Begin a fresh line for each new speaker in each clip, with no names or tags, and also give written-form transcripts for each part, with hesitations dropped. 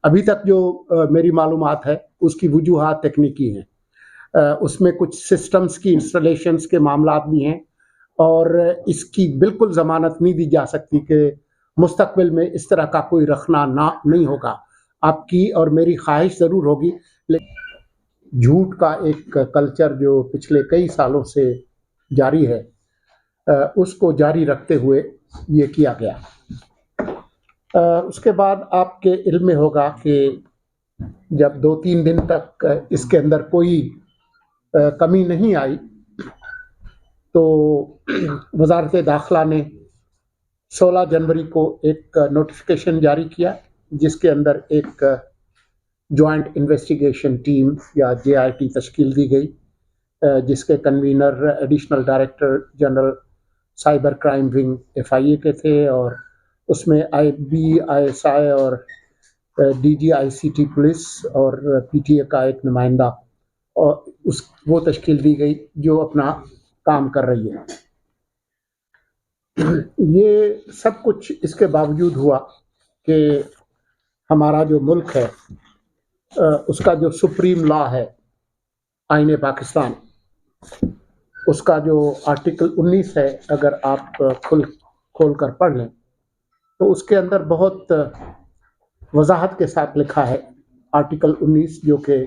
ابھی تک جو میری معلومات ہے اس کی وجوہات تکنیکی ہیں، اس میں کچھ سسٹمز کی انسٹالیشنز کے معاملات بھی ہیں، اور اس کی بالکل ضمانت نہیں دی جا سکتی کہ مستقبل میں اس طرح کا کوئی رکھنا نہیں ہوگا۔ آپ کی اور میری خواہش ضرور ہوگی، لیکن جھوٹ کا ایک کلچر جو پچھلے کئی سالوں سے جاری ہے، اس کو جاری رکھتے ہوئے یہ کیا گیا۔ اس کے بعد آپ کے علم میں ہوگا کہ جب 2-3 دن تک اس کے اندر کوئی کمی نہیں آئی تو وزارت داخلہ نے 16 جنوری کو ایک نوٹیفیکیشن جاری کیا، جس کے اندر ایک جوائنٹ انویسٹیگیشن ٹیم یا JIT تشکیل دی گئی، جس کے convener additional director general cyber crime wing FIA کے تھے، اور اس میں IBISI اور DGICT پولیس اور PTA کا ایک نمائندہ، اور وہ تشکیل دی گئی جو اپنا کام کر رہی ہے۔ یہ سب کچھ اس کے باوجود ہوا کہ ہمارا جو ملک ہے اس کا جو سپریم لا ہے آئین پاکستان، اس کا جو آرٹیکل 19 ہے، اگر آپ کھول کر پڑھ لیں تو اس کے اندر بہت وضاحت کے ساتھ لکھا ہے، آرٹیکل 19 جو کہ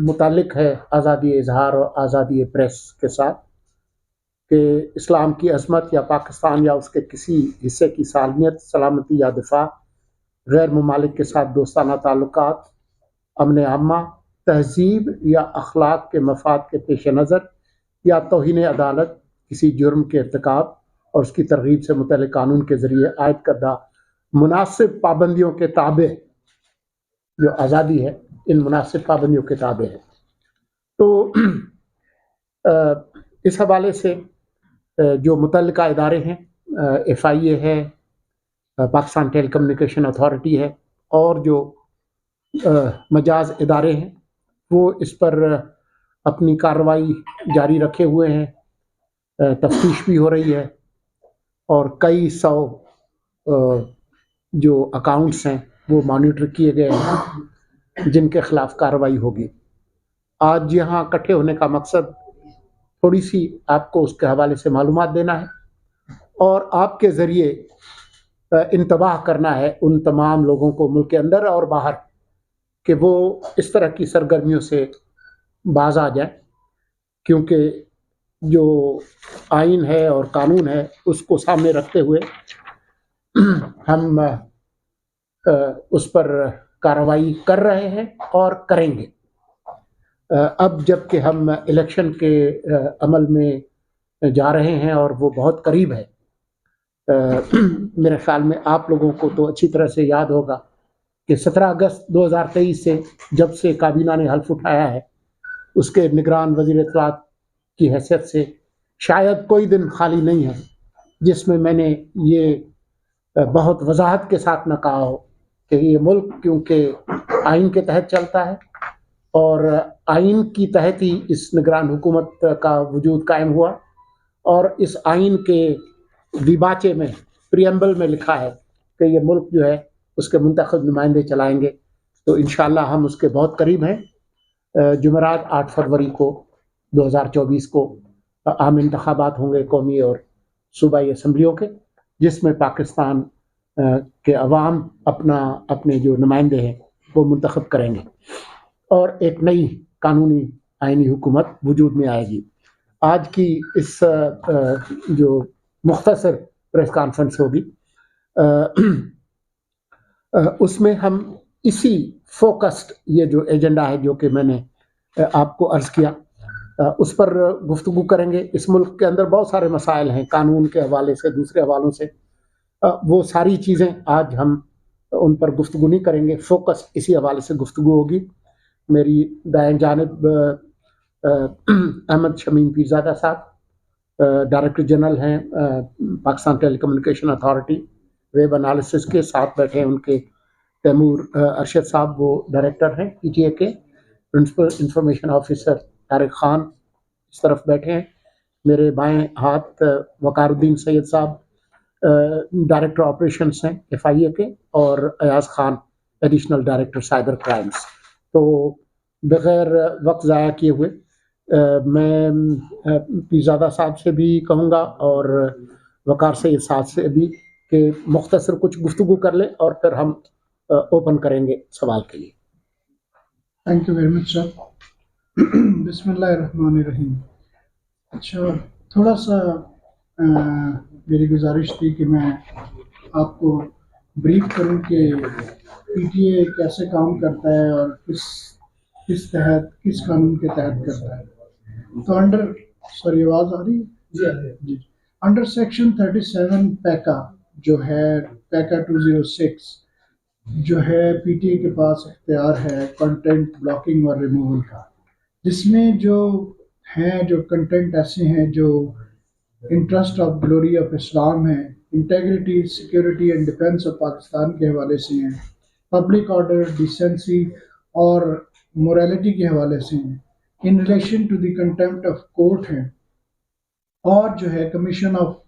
متعلق ہے آزادی اظہار اور آزادی پریس کے ساتھ، کہ اسلام کی عظمت یا پاکستان یا اس کے کسی حصے کی سالمیت، سلامتی یا دفاع، غیر ممالک کے ساتھ دوستانہ تعلقات، امن عامہ، تہذیب یا اخلاق کے مفاد کے پیش نظر یا توہین عدالت، کسی جرم کے ارتکاب اور اس کی ترغیب سے متعلق قانون کے ذریعے عائد کردہ مناسب پابندیوں کے تابع جو آزادی ہے، ان مناسب پابندیوں کے تابع ہے۔ تو اس حوالے سے جو متعلقہ ادارے ہیں، FIA ہے، پاکستان ٹیلی کمیونیکیشن اتھارٹی ہے، اور جو مجاز ادارے ہیں، وہ اس پر اپنی کارروائی جاری رکھے ہوئے ہیں، تفتیش بھی ہو رہی ہے، اور کئی سو جو اکاؤنٹس ہیں وہ مانیٹر کیے گئے ہیں جن کے خلاف کارروائی ہوگی۔ آج یہاں اکٹھے ہونے کا مقصد تھوڑی سی آپ کو اس کے حوالے سے معلومات دینا ہے، اور آپ کے ذریعے انتباہ کرنا ہے ان تمام لوگوں کو ملک کے اندر اور باہر کہ وہ اس طرح کی سرگرمیوں سے باز آ جائیں، کیونکہ جو آئین ہے اور قانون ہے اس کو سامنے رکھتے ہوئے ہم اس پر کارروائی کر رہے ہیں اور کریں گے۔ اب جب کہ ہم الیکشن کے عمل میں جا رہے ہیں اور وہ بہت قریب ہے، میرے خیال میں آپ لوگوں کو تو اچھی طرح سے یاد ہوگا کہ 17 اگست 2023 سے جب سے کابینہ نے حلف اٹھایا ہے، اس کے نگران وزیر اطلاعات کی حیثیت سے شاید کوئی دن خالی نہیں ہے جس میں میں نے یہ بہت وضاحت کے ساتھ نہ کہا ہو کہ یہ ملک کیونکہ آئین کے تحت چلتا ہے، اور آئین کی تحت ہی اس نگران حکومت کا وجود قائم ہوا، اور اس آئین کے دیباچے میں، پریمبل میں لکھا ہے کہ یہ ملک جو ہے اس کے منتخب نمائندے چلائیں گے۔ تو انشاءاللہ ہم اس کے بہت قریب ہیں۔ جمعرات 8 فروری کو 2024 کو عام انتخابات ہوں گے قومی اور صوبائی اسمبلیوں کے، جس میں پاکستان کے عوام اپنے جو نمائندے ہیں وہ منتخب کریں گے، اور ایک نئی قانونی آئینی حکومت وجود میں آئے گی۔ آج کی اس جو مختصر پریس کانفرنس ہوگی، اس میں ہم اسی فوکسڈ یہ جو ایجنڈا ہے جو کہ میں نے آپ کو عرض کیا، اس پر گفتگو کریں گے۔ اس ملک کے اندر بہت سارے مسائل ہیں، قانون کے حوالے سے، دوسرے حوالوں سے، وہ ساری چیزیں آج ہم ان پر گفتگو نہیں کریں گے، فوکس اسی حوالے سے گفتگو ہوگی۔ میری دائیں جانب احمد شمیم پیرزادہ صاحب ڈائریکٹر جنرل ہیں پاکستان ٹیلی کمیونیکیشن اتھارٹی ویب انالیسس کے، ساتھ بیٹھے ہیں ان کے تیمور ارشد صاحب، وہ ڈائریکٹر ہیں PTA کے، principal information officer Tariq Khan اس طرف بیٹھے ہیں، میرے بائیں ہاتھ وقار الدین سید صاحب ڈائریکٹر آپریشنز ہیں FIA کے، اور Ayaz Khan additional director cyber crimes. तो बगैर वक्त ज़ाया किए हुए मैं पीरज़ादा साहब से भी कहूँगा और वक़ार सईद साहब से भी कि मुख्तसर कुछ गुफ्तगू कर लें और फिर हम ओपन करेंगे सवाल के लिए।
Thank you very much sir. बिस्मिल्लाहिर्रहमानिर्रहीम। अच्छा, थोड़ा सा मेरी गुजारिश थी कि मैं आपको ब्रीफ करूं कि पीटीए कैसे काम करता है और किस कानून के तहत करता है। तो अंडर सॉरी आवाज़ आ रही है जी। अंडर सेक्शन 37 पैका जो है पैका 206 जो है पीटीए के पास इख्तियार है कंटेंट ब्लॉकिंग और रिमूवल का, जिसमें जो कंटेंट ऐसे हैं जो interest of glory of Islam है, integrity security and defence of Pakistan के हवाले से हैं, पब्लिक ऑर्डर डिसेंसी और मोरालिटी के हवाले से हैं, in relation to the contempt of court हैं, और जो है कमीशन ऑफ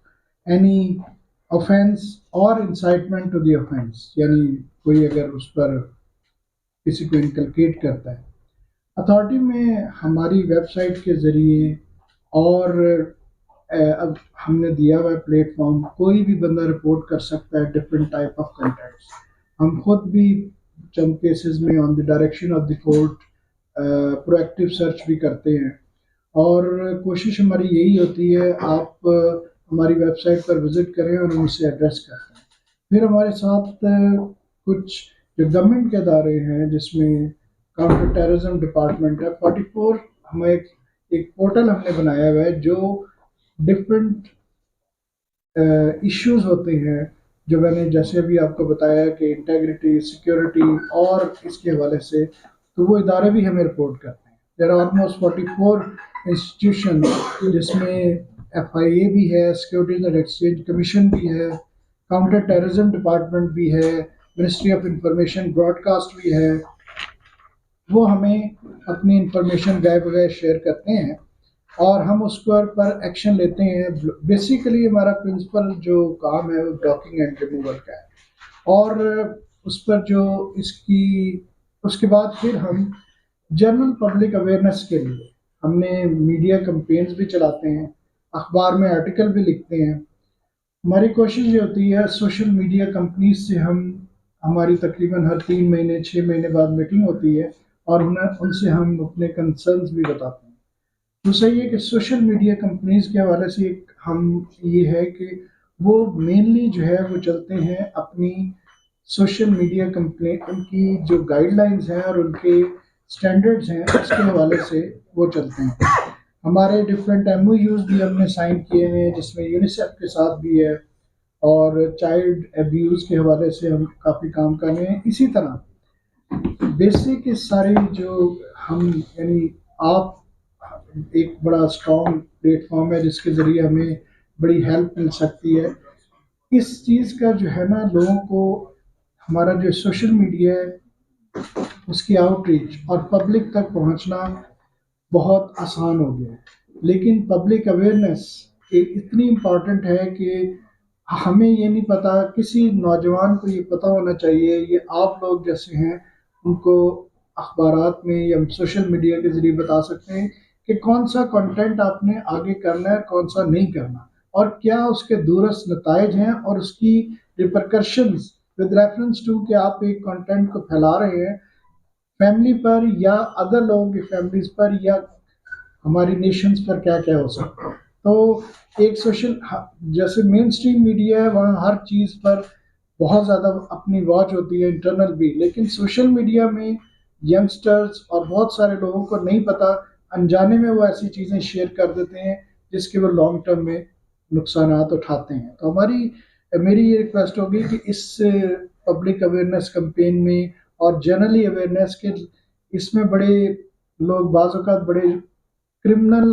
एनी ऑफेंस और इंसाइटमेंट टू द ऑफेंस, यानी कोई अगर उस पर किसी को इनकलकेट करता है। अथॉरिटी में हमारी वेबसाइट के ज़रिए और अब हमने दिया हुआ प्लेटफॉर्म, कोई भी बंदा रिपोर्ट कर सकता है डिफरेंट टाइप ऑफ कंटेंट्स। हम खुद भी चंद केसेस में on the direction of the court proactive search भी करते हैं, और कोशिश हमारी यही होती है आप हमारी वेबसाइट पर विज़िट करें और हम उसे एड्रेस करते हैं। फिर हमारे साथ कुछ जो गवर्नमेंट के अदारे हैं जिसमें काउंटर टेररिज्म डिपार्टमेंट है, 44 हमें एक पोर्टल हमने बनाया हुआ है जो डिफरेंट इश्यूज होते हैं जो मैंने जैसे अभी आपको बताया कि इंटेग्रिटी सिक्योरिटी और इसके हवाले से, तो वो इदारे भी हमें रिपोर्ट करते हैं। देयर आर ऑलमोस्ट 44 इंस्टीट्यूशन जिसमें FIA भी है, सिक्योरिटीज एंड एक्सचेंज कमीशन भी है, काउंटर टेररिज्म डिपार्टमेंट भी है, मिनिस्ट्री ऑफ इंफॉर्मेशन ब्रॉडकास्ट भी है। वो हमें अपनी इंफॉर्मेशन बगैर शेयर करते हैं और हम उस पर एक्शन लेते हैं। बेसिकली हमारा प्रिंसिपल जो काम है वो ब्लॉकिंग एंड रिमूवल का है, और उस पर जो उसके बाद फिर हम जनरल पब्लिक अवेयरनेस के लिए हमने मीडिया कैंपेन्स भी चलाते हैं, अखबार में आर्टिकल भी लिखते हैं। हमारी कोशिश ये होती है सोशल मीडिया कंपनीज से हमारी तकरीबन हर 3 महीने 6 महीने बाद मीटिंग होती है और उनसे हम अपने कंसर्न्स भी बताते हैं। दूसरा ये कि सोशल मीडिया कंपनीज के हवाले से हम ये है कि वो मेनली जो है वो चलते हैं अपनी सोशल मीडिया कंपनी, उनकी जो गाइडलाइंस हैं और उनके स्टैंडर्ड्स हैं उसके हवाले से वो चलते हैं। हमारे डिफरेंट MOUs भी हमने साइन किए हुए हैं जिसमें यूनिसेफ के साथ भी है, और चाइल्ड एब्यूज़ के हवाले से हम काफ़ी काम कर रहे हैं। इसी तरह बेसिक सारे जो हम यानी आप एक बड़ा स्ट्रॉन्ग प्लेटफॉर्म है जिसके ज़रिए हमें बड़ी हेल्प मिल सकती है। इस चीज़ का जो है ना, लोगों को हमारा जो सोशल मीडिया है उसकी आउटरीच और पब्लिक तक पहुंचना बहुत आसान हो गया है, लेकिन पब्लिक अवेयरनेस इतनी इम्पॉर्टेंट है कि हमें ये नहीं पता, किसी नौजवान को ये पता होना चाहिए, ये आप लोग जैसे हैं उनको अखबारात में या सोशल मीडिया के ज़रिए बता सकते हैं कि कौन सा कंटेंट आपने आगे करना है, कौन सा नहीं करना, और क्या उसके दूरस्थ नताइज हैं और उसकी रिपरकशंस विद रेफरेंस टू कि आप एक कंटेंट को फैला रहे हैं फैमिली पर या अदर लोगों की फैमिलीज पर या हमारी नेशंस पर, क्या क्या हो सकता है। तो एक सोशल जैसे मेन स्ट्रीम मीडिया है वहाँ हर चीज़ पर बहुत ज़्यादा अपनी वॉच होती है, इंटरनल भी, लेकिन सोशल मीडिया में यंगस्टर्स और बहुत सारे लोगों को नहीं पता, अनजाने में वो ऐसी चीज़ें शेयर कर देते हैं जिसके वो लॉन्ग टर्म में नुकसानात उठाते हैं। तो मेरी ये रिक्वेस्ट होगी कि इस पब्लिक अवेयरनेस कैंपेन में और जनरली अवेयरनेस के इसमें बड़े लोग बाज़ औक़ात बड़े क्रिमिनल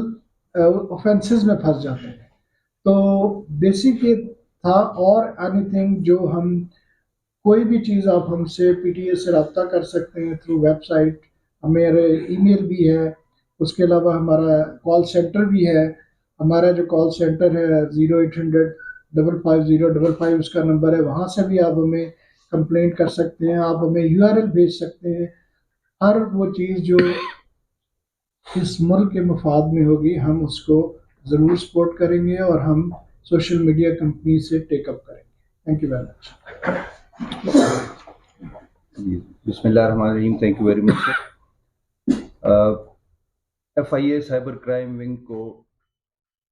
ऑफेंसेस में फंस जाते हैं। तो बेसिक ये था, और एनीथिंग जो हम कोई भी चीज़ आप हमसे PTA से रब्ता कर सकते हैं थ्रू वेबसाइट, हमारे ईमेल भी है, उसके अलावा हमारा कॉल सेंटर भी है। हमारा जो कॉल सेंटर है 0800 550 55 उसका नंबर है, वहाँ से भी आप हमें कंप्लेंट कर सकते हैं, आप हमें URL भेज सकते हैं. हर वो चीज़ जो इस मुल्क के मफाद में होगी हम उसको ज़रूर सपोर्ट करेंगे और हम सोशल मीडिया कंपनी से टेकअप करेंगे. Thank you very much.
बिस्मिल्लाहिर्रहमानिर्रहीम. Thank you very much sir. FIA cyber crime wing को